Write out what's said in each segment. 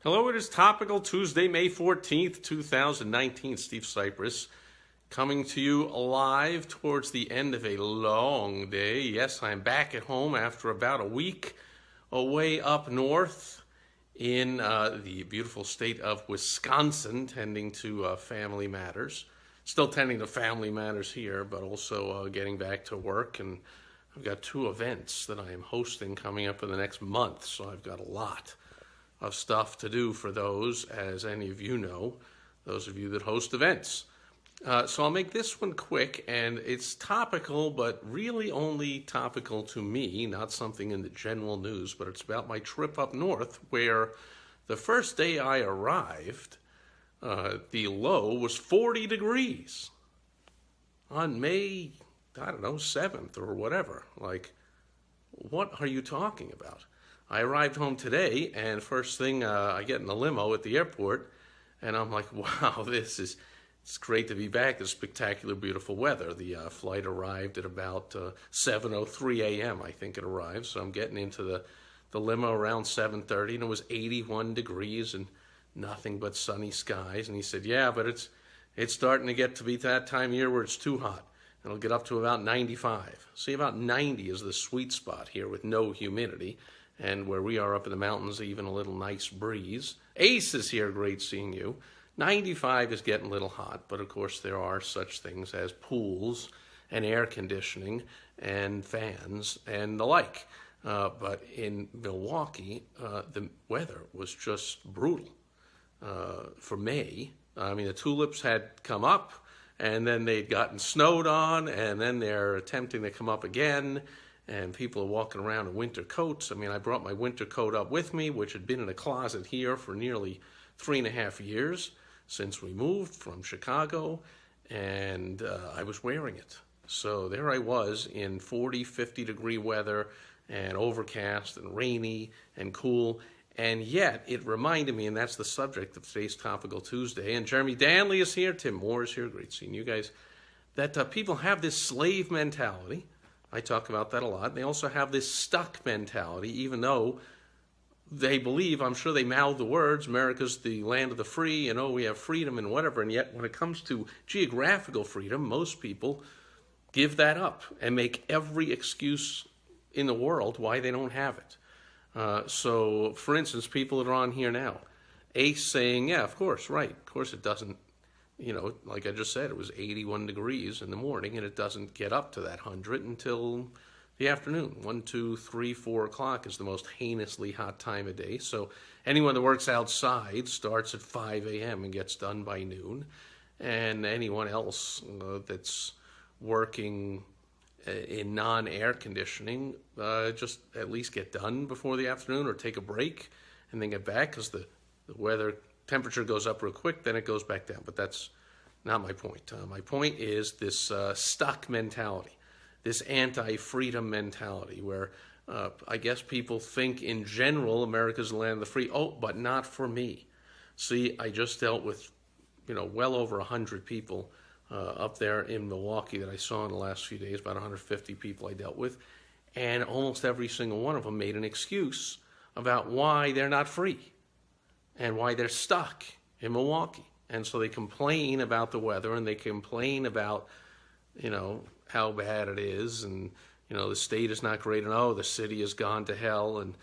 Hello, it is Topical Tuesday, May 14th, 2019. Steve Sipress coming to you live towards the end of a long day. Yes, I'm back at home after about a week away up north in the beautiful state of Wisconsin, tending to family matters. Still tending to family matters here, but also getting back to work. And I've got two events that I am hosting coming up in the next month, so I've got a lot of stuff to do for those, as any of you know, those of you that host events. So I'll make this one quick, and it's topical, but really only topical to me, not something in the general news, but it's about my trip up north, where the first day I arrived, the low was 40 degrees on May, 7th or whatever. Like, what are you talking about? I arrived home today, and first thing, I get in a limo at the airport, and I'm like, wow, it's great to be back. This spectacular, beautiful weather. The flight arrived at about 7:03 a.m., I think it arrived, so I'm getting into the limo around 7:30, and it was 81 degrees and nothing but sunny skies. And he said, yeah, but it's starting to get to be that time of year where it's too hot. It'll get up to about 95. See, about 90 is the sweet spot here with no humidity. And where we are up in the mountains, even a little nice breeze. Ace is here, great seeing you. 95 is getting a little hot, but of course there are such things as pools and air conditioning and fans and the like. But in Milwaukee, the weather was just brutal for May. I mean, the tulips had come up, and then they'd gotten snowed on, and then they're attempting to come up again. And people are walking around in winter coats. I mean, I brought my winter coat up with me, which had been in a closet here for nearly 3.5 years since we moved from Chicago, and I was wearing it. So there I was in 40, 50-degree weather and overcast and rainy and cool, and yet it reminded me, and that's the subject of today's Topical Tuesday, and Jeremy Danley is here, Tim Moore is here, great seeing you guys, that people have this slave mentality. I talk about that a lot. They also have this stuck mentality, even though they believe, I'm sure they mouth the words, America's the land of the free, and we have freedom and whatever, and yet when it comes to geographical freedom, most people give that up and make every excuse in the world why they don't have it. So, for instance, people that are on here now, Ace saying, yeah, of course, right, of course it doesn't. Like I just said, it was 81 degrees in the morning, and it doesn't get up to that 100 until the afternoon. 1, 2, 3, 4 o'clock is the most heinously hot time of day. So anyone that works outside starts at 5 a.m. and gets done by noon. And anyone else that's working in non-air conditioning, just at least get done before the afternoon or take a break and then get back, because the weather temperature goes up real quick, then it goes back down. But that's not my point. My point is this stuck mentality, this anti-freedom mentality, where I guess people think in general America's the land of the free. Oh, but not for me. See, I just dealt with, well over 100 people up there in Milwaukee that I saw in the last few days, about 150 people I dealt with, and almost every single one of them made an excuse about why they're not free and why they're stuck in Milwaukee. And so they complain about the weather, and they complain about, how bad it is, and, the state is not great, and, the city has gone to hell, and,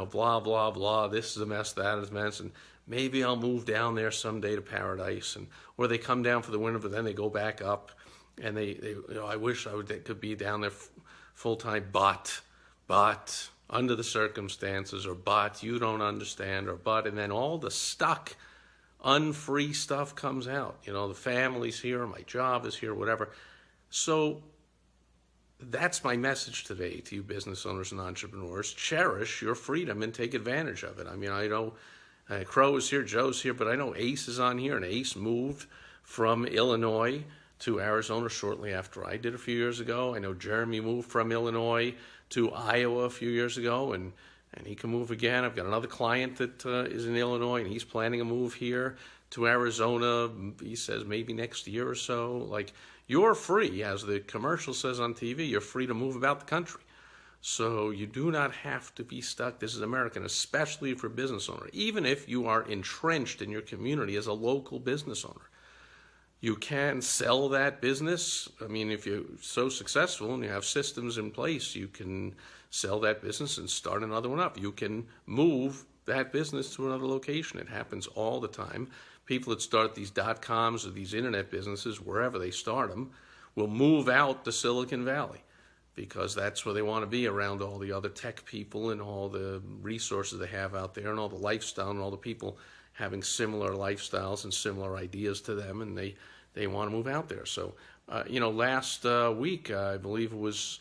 blah, blah, blah, this is a mess, that is a mess, and maybe I'll move down there someday to paradise, or they come down for the winter, but then they go back up, and they I wish they could be down there full-time, but under the circumstances, or but you don't understand, or but, and then all the stuck, unfree stuff comes out. The family's here, my job is here, whatever. So that's my message today to you business owners and entrepreneurs. Cherish your freedom and take advantage of it. I mean, I know Crow is here, Joe's here, but I know Ace is on here, and Ace moved from Illinois to Arizona shortly after I did a few years ago. I know Jeremy moved from Illinois to Iowa a few years ago, and he can move again. I've got another client that is in Illinois, and he's planning a move here to Arizona, he says maybe next year or so. Like, you're free, as the commercial says on TV, you're free to move about the country. So you do not have to be stuck. This is American, especially for business owner. Even if you are entrenched in your community as a local business owner, you can sell that business. I mean, if you're so successful and you have systems in place, you can sell that business and start another one up. You can move that business to another location. It happens all the time. People that start these .coms or these internet businesses, wherever they start them, will move out to Silicon Valley because that's where they want to be, around all the other tech people and all the resources they have out there and all the lifestyle and all the people having similar lifestyles and similar ideas to them, and they want to move out there. So, last week, I believe it was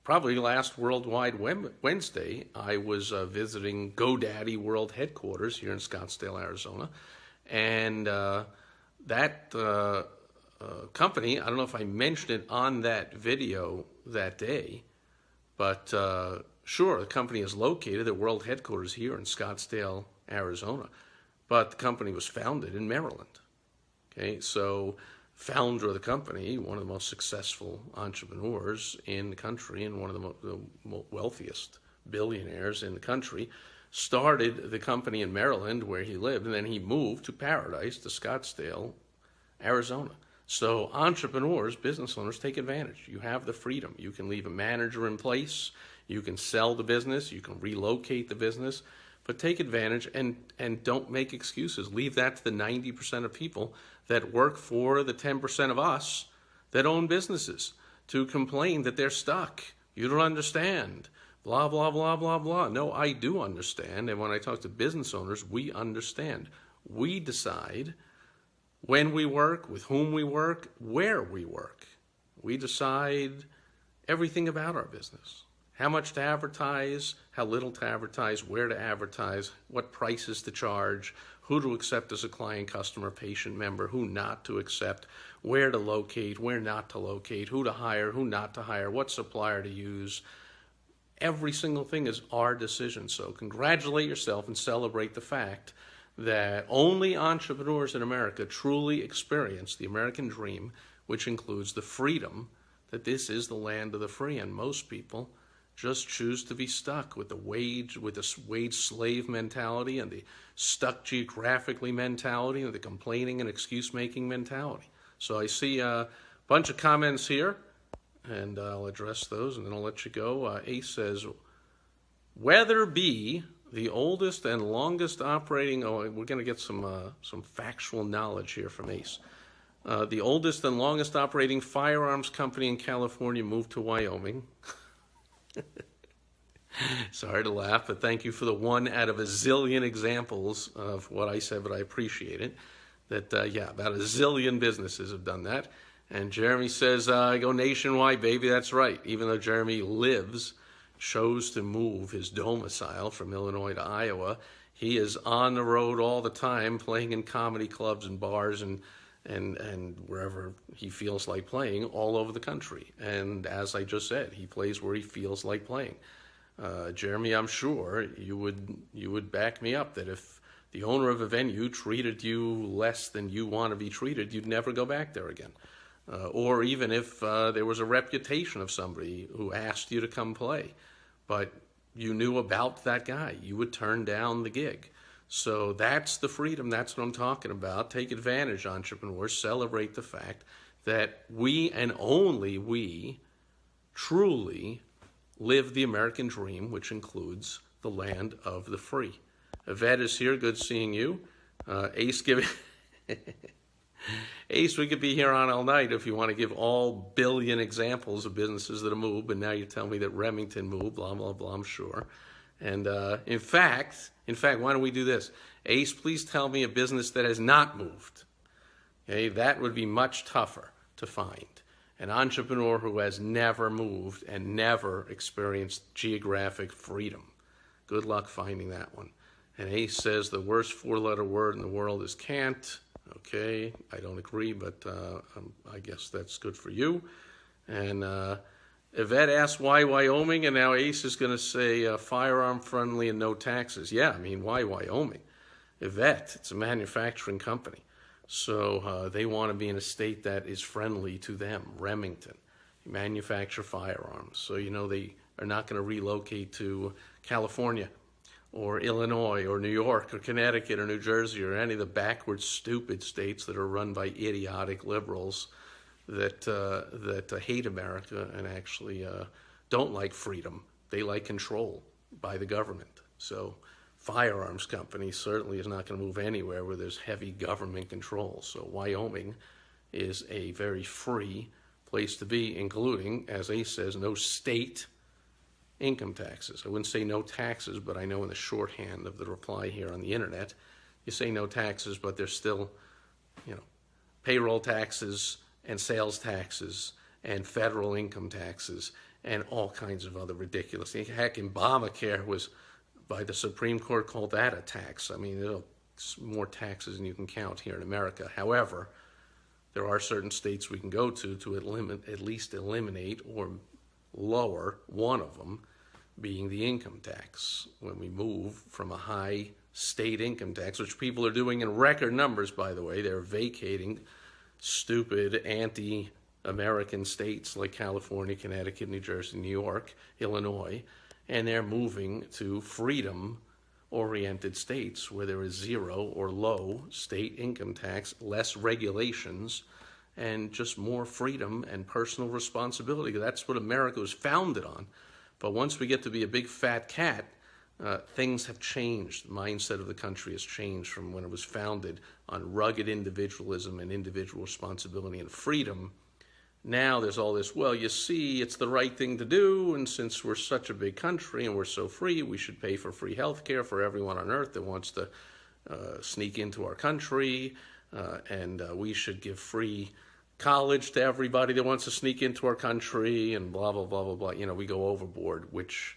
probably last Worldwide Wednesday, I was visiting GoDaddy World Headquarters here in Scottsdale, Arizona, and that company, I don't know if I mentioned it on that video that day, but sure, the company is located at World Headquarters here in Scottsdale, Arizona, but the company was founded in Maryland. Okay, so founder of the company, one of the most successful entrepreneurs in the country and one of the wealthiest billionaires in the country, started the company in Maryland where he lived, and then he moved to Paradise, to Scottsdale, Arizona. So entrepreneurs, business owners, take advantage. You have the freedom. You can leave a manager in place. You can sell the business. You can relocate the business. But take advantage and don't make excuses. Leave that to the 90% of people that work for the 10% of us that own businesses to complain that they're stuck. You don't understand. Blah, blah, blah, blah, blah. No, I do understand. And when I talk to business owners, we understand. We decide when we work, with whom we work, where we work. We decide everything about our business. How much to advertise, how little to advertise, where to advertise, what prices to charge, who to accept as a client, customer, patient, member, who not to accept, where to locate, where not to locate, who to hire, who not to hire, what supplier to use. Every single thing is our decision. So congratulate yourself and celebrate the fact that only entrepreneurs in America truly experience the American dream, which includes the freedom that this is the land of the free, and most people just choose to be stuck with the wage slave mentality and the stuck geographically mentality and the complaining and excuse making mentality. So I see a bunch of comments here, and I'll address those and then I'll let you go. Ace says, whether be the oldest and longest operating, we're going to get some factual knowledge here from Ace. The oldest and longest operating firearms company in California moved to Wyoming. Sorry to laugh, but thank you for the one out of a zillion examples of what I said, but I appreciate it. That, yeah, about a zillion businesses have done that. And Jeremy says, I go nationwide, baby. That's right. Even though Jeremy chose to move his domicile from Illinois to Iowa, he is on the road all the time, playing in comedy clubs and bars and wherever he feels like playing all over the country. And as I just said, he plays where he feels like playing. Jeremy, I'm sure you would back me up that if the owner of a venue treated you less than you want to be treated, you'd never go back there again. Or even if there was a reputation of somebody who asked you to come play, but you knew about that guy, you would turn down the gig. So that's the freedom. That's what I'm talking about. Take advantage, entrepreneurs. Celebrate the fact that we and only we truly live the American dream, which includes the land of the free. Yvette is here. Good seeing you. Ace, Ace, we could be here on all night if you want to give all billion examples of businesses that have moved, but now you tell me that Remington moved, blah, blah, blah, I'm sure. And in fact, why don't we do this? Ace, please tell me a business that has not moved. Okay, that would be much tougher to find. An entrepreneur who has never moved and never experienced geographic freedom. Good luck finding that one. And Ace says the worst four-letter word in the world is can't. Okay, I don't agree, but I guess that's good for you. And Yvette asked why Wyoming, and now Ace is going to say firearm friendly and no taxes. Yeah, I mean, why Wyoming? Yvette, it's a manufacturing company. So they want to be in a state that is friendly to them, Remington. manufacture firearms. So, they are not going to relocate to California or Illinois or New York or Connecticut or New Jersey or any of the backward, stupid states that are run by idiotic liberals that hate America and actually don't like freedom. They like control by the government. So firearms company certainly is not going to move anywhere where there's heavy government control. So Wyoming is a very free place to be, including, as Ace says, no state income taxes. I wouldn't say no taxes, but I know in the shorthand of the reply here on the internet, you say no taxes, but there's still, payroll taxes and sales taxes and federal income taxes and all kinds of other ridiculous things. Heck, Obamacare was, by the Supreme Court, called that a tax. I mean, there's more taxes than you can count here in America. However, there are certain states we can go to at least eliminate or lower one of them, being the income tax. When we move from a high state income tax, which people are doing in record numbers, by the way, they're vacating stupid anti-American states like California, Connecticut, New Jersey, New York, Illinois, and they're moving to freedom-oriented states where there is zero or low state income tax, less regulations, and just more freedom and personal responsibility. That's what America was founded on. But once we get to be a big fat cat, things have changed. The mindset of the country has changed from when it was founded on rugged individualism and individual responsibility and freedom. Now there's all this, well, you see, it's the right thing to do, and since we're such a big country and we're so free, we should pay for free health care for everyone on earth that wants to sneak into our country, and we should give free college to everybody that wants to sneak into our country, and blah, blah, blah, blah, blah. We go overboard, which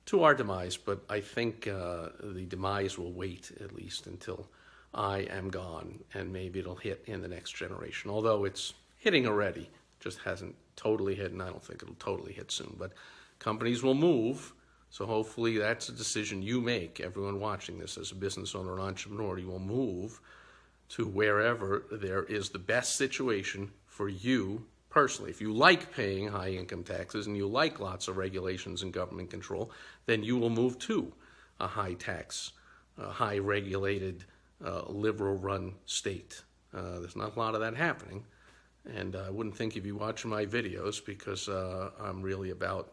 to our demise, but I think the demise will wait at least until I am gone, and maybe it'll hit in the next generation, although it's hitting already. Just hasn't totally hit, and I don't think it'll totally hit soon. But companies will move, so hopefully that's a decision you make. Everyone watching this as a business owner or entrepreneur, you will move to wherever there is the best situation for you personally. If you like paying high income taxes and you like lots of regulations and government control, then you will move to a high tax, high regulated, liberal run state. There's not a lot of that happening. And I wouldn't think you'd be watching my videos because I'm really about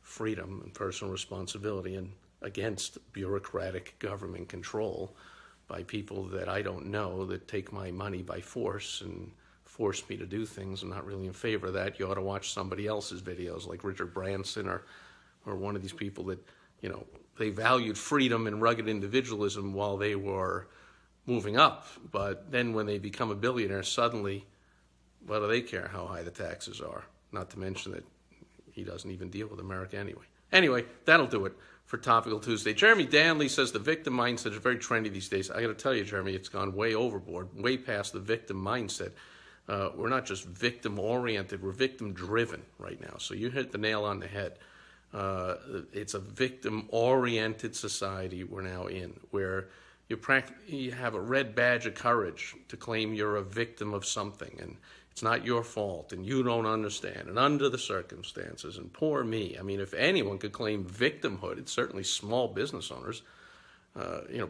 freedom and personal responsibility and against bureaucratic government control by people that I don't know that take my money by force and force me to do things. I'm not really in favor of that. You ought to watch somebody else's videos like Richard Branson or one of these people that, they valued freedom and rugged individualism while they were moving up. But then when they become a billionaire, suddenly, what do they care how high the taxes are? Not to mention that he doesn't even deal with America anyway. Anyway, that'll do it for Topical Tuesday. Jeremy Danley says the victim mindset is very trendy these days. I got to tell you, Jeremy, it's gone way overboard, way past the victim mindset. We're not just victim-oriented, we're victim-driven right now. So you hit the nail on the head. It's a victim-oriented society we're now in, where you have a red badge of courage to claim you're a victim of something, and it's not your fault, and you don't understand, and under the circumstances, and poor me. I mean, if anyone could claim victimhood, it's certainly small business owners.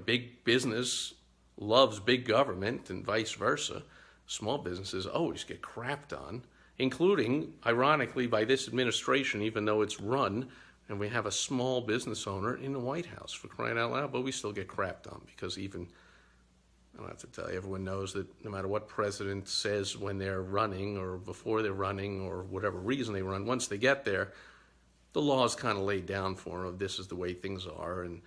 Big business loves big government and vice versa. Small businesses always get crapped on, including, ironically, by this administration, even though it's run, and we have a small business owner in the White House, for crying out loud, but we still get crapped on because even, I don't have to tell you, everyone knows that no matter what president says when they're running or before they're running or whatever reason they run, once they get there, the law is kind of laid down for them. This is the way things are, and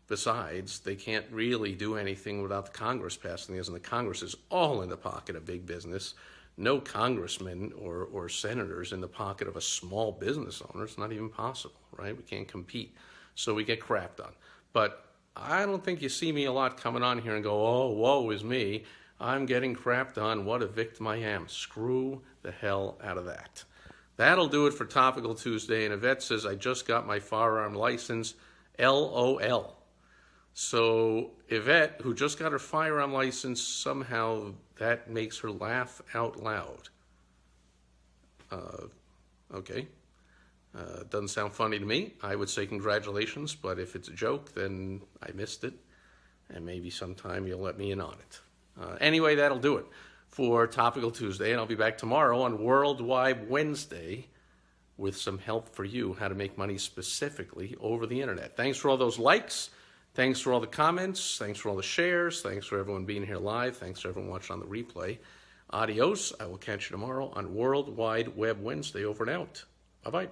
besides, they can't really do anything without the Congress passing this, and the Congress is all in the pocket of big business. No congressman or senators in the pocket of a small business owner. It's not even possible, right? We can't compete. So we get crapped on. But I don't think you see me a lot coming on here and go, oh, woe is me. I'm getting crapped on. What a victim I am. Screw the hell out of that. That'll do it for Topical Tuesday. And Yvette says, I just got my firearm license. LOL. So Yvette, who just got her firearm license, somehow that makes her laugh out loud. Okay. Doesn't sound funny to me. I would say congratulations, but if it's a joke, then I missed it, and maybe sometime you'll let me in on it. Anyway, that'll do it for Topical Tuesday, and I'll be back tomorrow on Worldwide Wednesday with some help for you, how to make money specifically over the internet. Thanks for all those likes. Thanks for all the comments. Thanks for all the shares. Thanks for everyone being here live. Thanks for everyone watching on the replay. Adios. I will catch you tomorrow on Worldwide Web Wednesday. Over and out. Bye-bye.